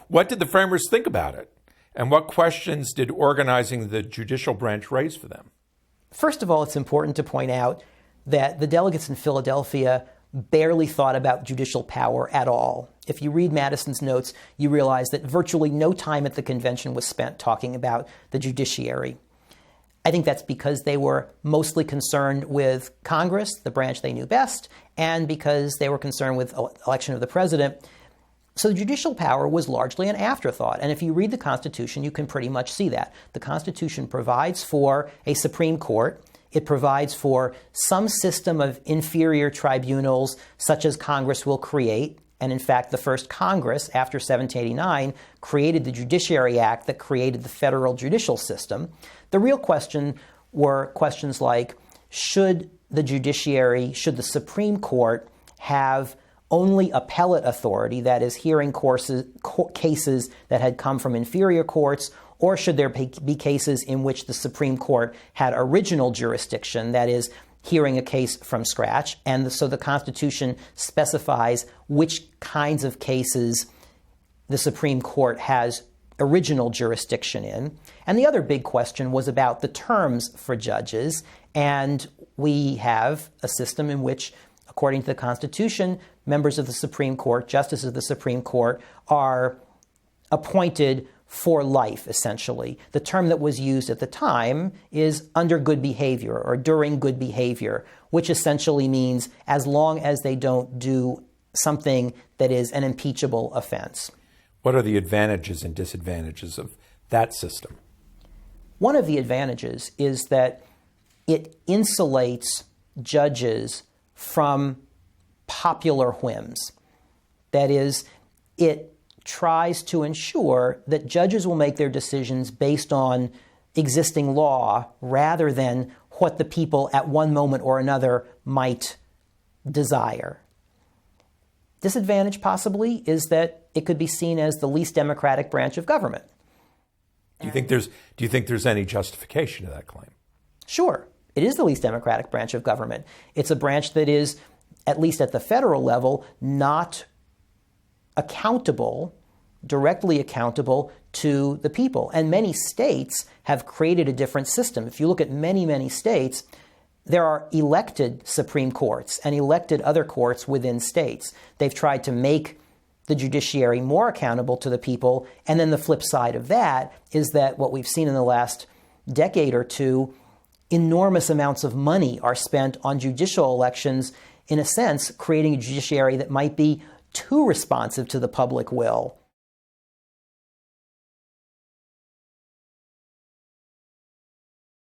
What did the framers think about it? And what questions did organizing the judicial branch raise for them? First of all, it's important to point out that the delegates in Philadelphia barely thought about judicial power at all. If you read Madison's notes, you realize that virtually no time at the convention was spent talking about the judiciary. I think that's because they were mostly concerned with Congress, the branch they knew best, and because they were concerned with election of the president. So the judicial power was largely an afterthought. And if you read the Constitution, you can pretty much see that. The Constitution provides for a Supreme Court. It provides for some system of inferior tribunals, such as Congress will create. And in fact, the first Congress, after 1789, created the Judiciary Act that created the federal judicial system. The real question were questions like, should the Supreme Court have only appellate authority, that is, hearing cases that had come from inferior courts, or should there be cases in which the Supreme Court had original jurisdiction, that is, hearing a case from scratch? And so the Constitution specifies which kinds of cases the Supreme Court has original jurisdiction in. And the other big question was about the terms for judges. And we have a system in which, according to the Constitution, members of the Supreme Court, justices of the Supreme Court, are appointed for life, essentially. The term that was used at the time is under good behavior or during good behavior, which essentially means as long as they don't do something that is an impeachable offense. What are the advantages and disadvantages of that system? One of the advantages is that it insulates judges from popular whims. That is, it tries to ensure that judges will make their decisions based on existing law rather than what the people at one moment or another might desire. Disadvantage, possibly, is that it could be seen as the least democratic branch of government. Do you think there's any justification to that claim? Sure. It is the least democratic branch of government. It's a branch that is, at least at the federal level, not directly accountable to the people. And many states have created a different system. If you look at many, many states, there are elected Supreme Courts and elected other courts within states. They've tried to make the judiciary more accountable to the people. And then the flip side of that is that what we've seen in the last decade or two, enormous amounts of money are spent on judicial elections, in a sense, creating a judiciary that might be too responsive to the public will.